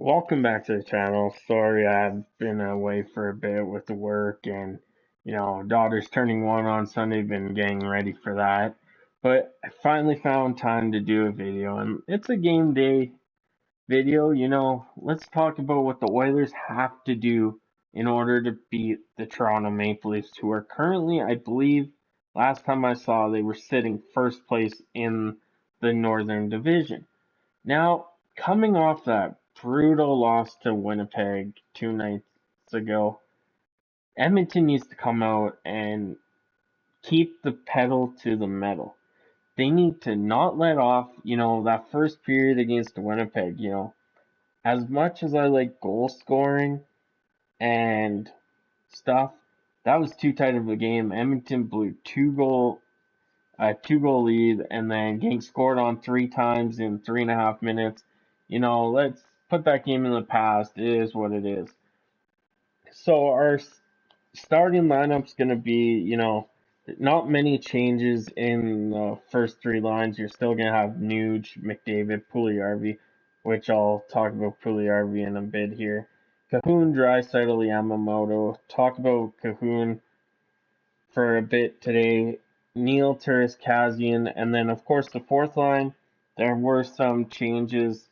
Welcome back to the channel. Sorry I've been away for a bit with the work and, daughter's turning 1 on Sunday, been getting ready for that. But I finally found time to do a video and it's a game day video. Let's talk about what the Oilers have to do in order to beat the Toronto Maple Leafs, who are currently, I believe, last time I saw, they were sitting first place in the Northern Division. Now, coming off that brutal loss to Winnipeg 2 nights ago, Edmonton needs to come out and keep the pedal to the metal. They need to not let off, that first period against Winnipeg. As much as I like goal scoring and stuff, that was too tight of a game. Edmonton blew two goal lead, and then getting scored on 3 times in 3.5 minutes. Let's put that game in the past. It is what it is. So our starting lineup's going to be, not many changes in the first 3 lines. You're still going to have Nuge, McDavid, Puljujarvi, which I'll talk about Puljujarvi in a bit here. Kahun, Draisaitl, Yamamoto. Talk about Kahun for a bit today. Neil, Turris, Kazian, and then of course the fourth line, there were some changes.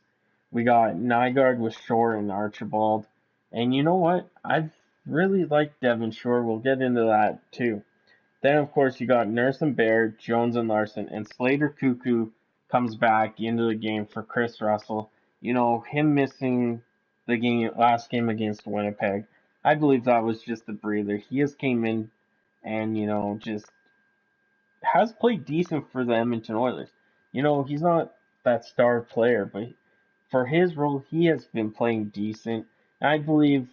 We got Nygard with Shore and Archibald. And you know what? I've really liked Devon Shore. We'll get into that too. Then of course you got Nurse and Baird, Jones and Larson, and Slater Cuckoo comes back into the game for Chris Russell. Him missing the last game against Winnipeg. I believe that was just a breather. He has came in and, just has played decent for the Edmonton Oilers. He's not that star player, but for his role, he has been playing decent. I believe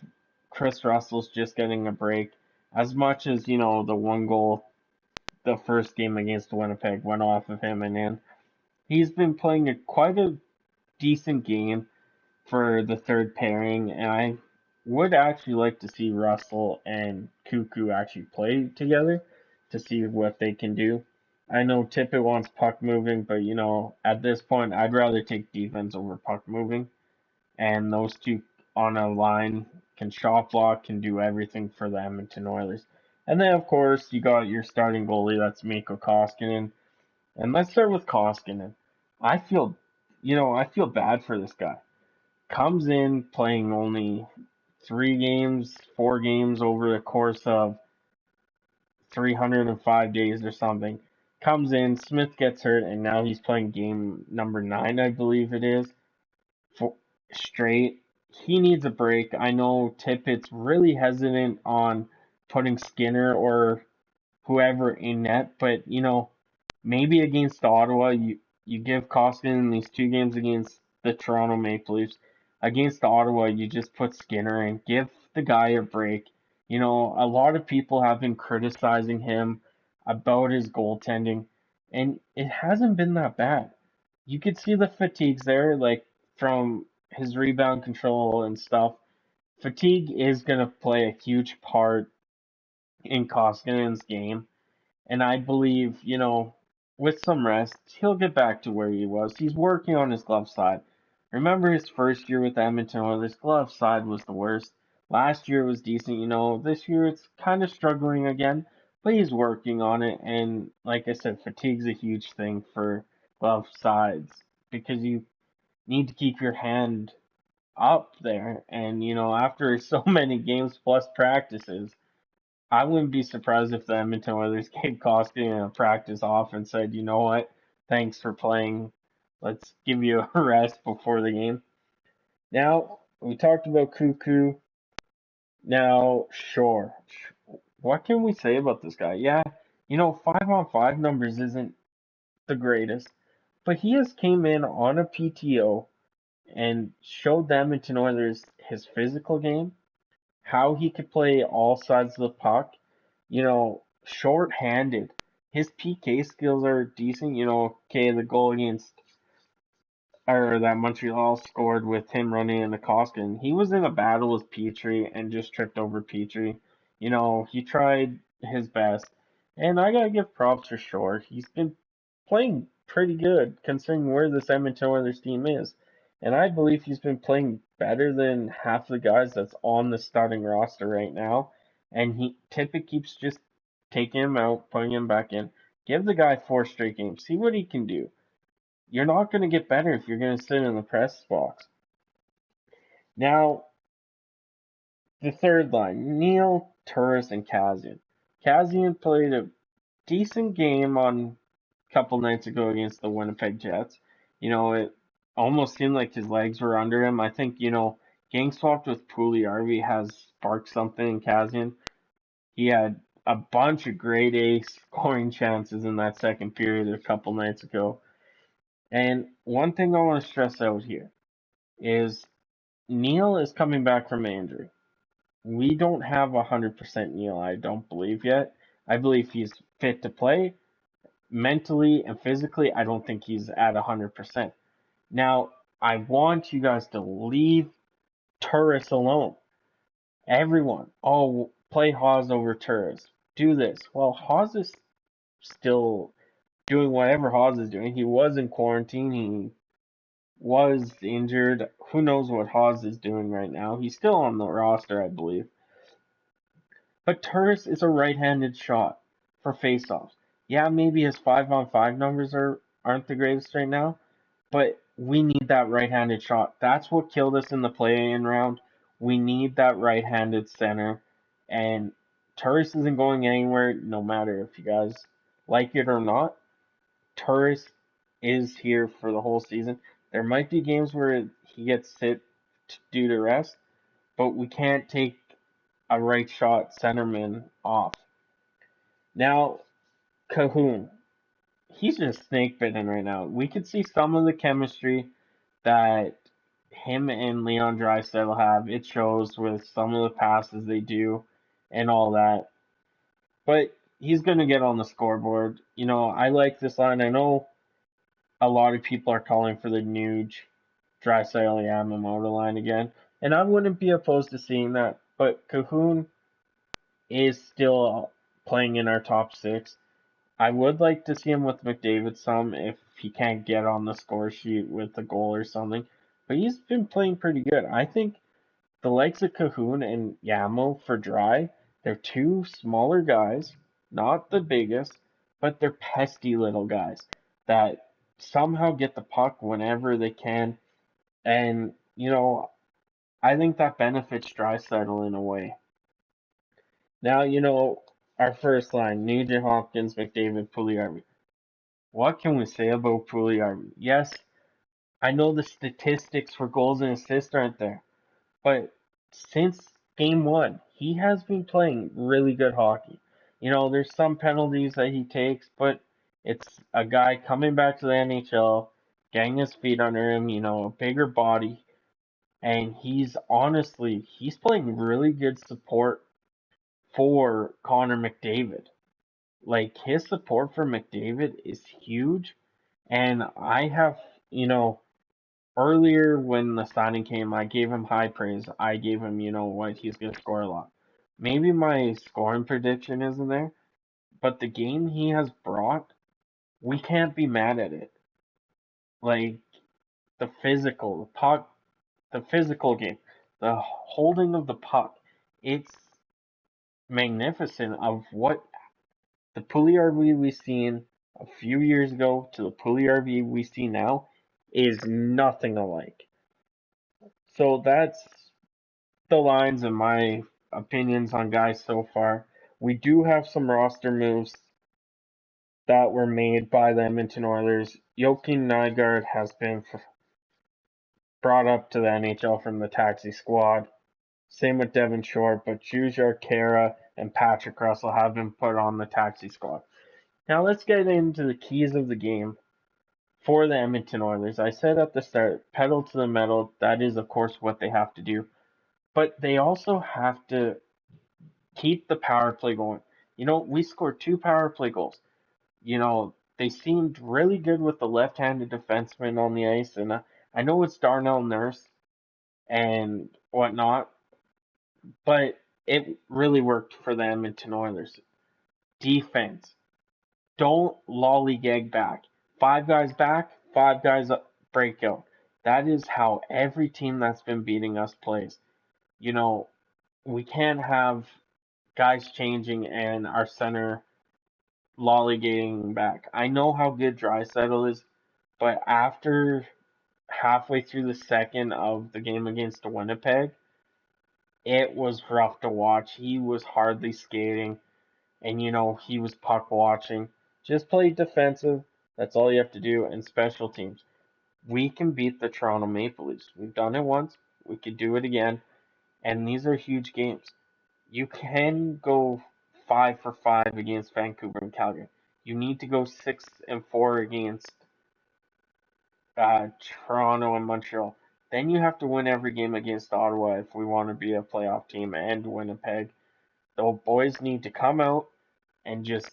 Chris Russell's just getting a break. As much as, the 1 goal, the first game against Winnipeg went off of him, and then he's been playing quite a decent game for the third pairing, and I would actually like to see Russell and Cuckoo actually play together to see what they can do. I know Tippett wants puck moving, but at this point, I'd rather take defense over puck moving. And those two on a line can shot block, can do everything for the Edmonton Oilers. And then, of course, you got your starting goalie, that's Mikko Koskinen. And let's start with Koskinen. I feel, I feel bad for this guy. Comes in playing only 3 games, 4 games over the course of 305 days or something. Comes in, Smith gets hurt, and now he's playing game number 9, I believe it is, straight. He needs a break. I know Tippett's really hesitant on putting Skinner or whoever in net, but maybe against Ottawa, you give Koskinen these 2 games against the Toronto Maple Leafs. Against Ottawa, you just put Skinner in, give the guy a break. A lot of people have been criticizing him about his goaltending, and it hasn't been that bad. You could see the fatigues there, like from his rebound control and stuff. Fatigue is going to play a huge part in Koskinen's game, and I believe, with some rest, he'll get back to where he was. He's working on his glove side. Remember his first year with the Edmonton Oilers, glove side was the worst. Last year was decent, this year it's kind of struggling again, but he's working on it. And like I said, fatigue's a huge thing for glove sides because you need to keep your hand up there. And, after so many games plus practices, I wouldn't be surprised if the Edmonton Oilers gave Koskinen a practice off and said, you know what, thanks for playing. Let's give you a rest before the game. Now, we talked about Cuckoo. Now, Shore. What can we say about this guy? Yeah, 5-on-5 numbers isn't the greatest, but he has came in on a PTO and showed the Edmonton Oilers his physical game, how he could play all sides of the puck, short-handed. His PK skills are decent, okay, the goal against, or that Montreal scored with him running into Koskinen. He was in a battle with Petrie and just tripped over Petrie. He tried his best, and I gotta give props for Shore. He's been playing pretty good considering where this Edmonton Oilers team is. And I believe he's been playing better than half the guys that's on the starting roster right now. And Tippett keeps just taking him out, putting him back in. Give the guy 4 straight games. See what he can do. You're not going to get better if you're going to sit in the press box. Now, the third line, Neal, Turris, and Kassian. Kassian played a decent game on a couple nights ago against the Winnipeg Jets. It almost seemed like his legs were under him. I think, getting swapped with Puljujärvi has sparked something in Kassian. He had a bunch of grade A scoring chances in that second period a couple nights ago. And one thing I want to stress out here is Neal is coming back from injury. We don't have 100% Neal, I don't believe yet. I believe he's fit to play. Mentally and physically, I don't think he's at 100%. Now, I want you guys to leave Turris alone. Everyone, play Haas over Turris. Do this. Well, Haas is still doing whatever Haas is doing. He was in quarantine. He was injured. Who knows what Haas is doing right now? He's still on the roster, I believe. But Turris is a right-handed shot for faceoffs. Yeah, maybe his 5-on-5 numbers aren't the greatest right now, but we need that right-handed shot. That's what killed us in the play-in round. We need that right-handed center, and Turris isn't going anywhere, no matter if you guys like it or not. Turris is here for the whole season. There might be games where he gets sit due to rest, but we can't take a right shot centerman off. Now, Kahun, he's just snake bitten right now. We could see some of the chemistry that him and Leon Draisaitl have. It shows with some of the passes they do and all that. But he's going to get on the scoreboard. I like this line. I know a lot of people are calling for the Nuge Draisaitl Yamamoto line again, and I wouldn't be opposed to seeing that. But Kahun is still playing in our top 6. I would like to see him with McDavid some if he can't get on the score sheet with a goal or something. But he's been playing pretty good. I think the likes of Kahun and Yamo for Dry, they're 2 smaller guys, not the biggest, but they're pesky little guys that somehow get the puck whenever they can. And, I think that benefits Draisaitl in a way. Now, our first line, Nugent Hopkins, McDavid, Puljujärvi. What can we say about Puljujärvi? Yes, I know the statistics for goals and assists aren't there, but since game 1, he has been playing really good hockey. There's some penalties that he takes, but it's a guy coming back to the NHL, getting his feet under him, a bigger body, and he's playing really good support for Connor McDavid. Like, his support for McDavid is huge. And I have, earlier when the signing came, I gave him high praise. I gave him, what he's going to score a lot. Maybe my scoring prediction isn't there, but the game he has brought, we can't be mad at it. Like, the physical game, the holding of the puck, it's magnificent of what the Puljujärvi we seen a few years ago to the Puljujärvi we see now is nothing alike. So that's the lines and my opinions on guys so far. We do have some roster moves that were made by the Edmonton Oilers. Joakim Nygard has been brought up to the NHL from the taxi squad. Same with Devin Short, but Jujhar Khaira and Patrick Russell have been put on the taxi squad. Now let's get into the keys of the game for the Edmonton Oilers. I said at the start, pedal to the metal. That is, of course, what they have to do. But they also have to keep the power play going. We scored 2 power play goals. They seemed really good with the left-handed defenseman on the ice. And I know it's Darnell Nurse and whatnot, but it really worked for the Edmonton Oilers. Defense. Don't lollygag back. 5 guys back, 5 guys up, break out. That is how every team that's been beating us plays. You know, we can't have guys changing and our center lollygagging back. I know how good Draisaitl is, but after halfway through the second of the game against Winnipeg, it was rough to watch. He was hardly skating, and he was puck watching. Just play defensive. That's all you have to do, and special teams. We can beat the Toronto Maple Leafs. We've done it once. We could do it again, and these are huge games. You can go 5 for 5 against Vancouver and Calgary. You need to go 6 and 4 against Toronto and Montreal. Then you have to win every game against Ottawa if we want to be a playoff team, and Winnipeg. The boys need to come out and just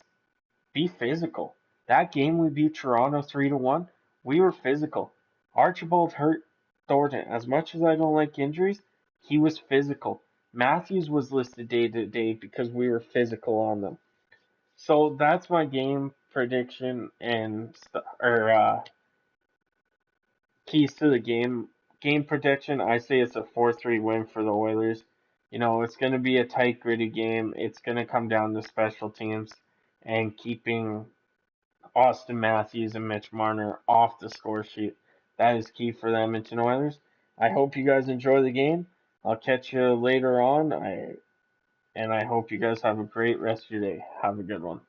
be physical. That game we beat Toronto 3-1. We were physical. Archibald hurt Thornton. As much as I don't like injuries, he was physical. Matthews was listed day to day because we were physical on them. So that's my game prediction and keys to the game. Game prediction, I say it's a 4-3 win for the Oilers. It's going to be a tight, gritty game. It's going to come down to special teams and keeping Austin Matthews and Mitch Marner off the score sheet. That is key for the Edmonton Oilers. I hope you guys enjoy the game. I'll catch you later on. I hope you guys have a great rest of your day. Have a good one.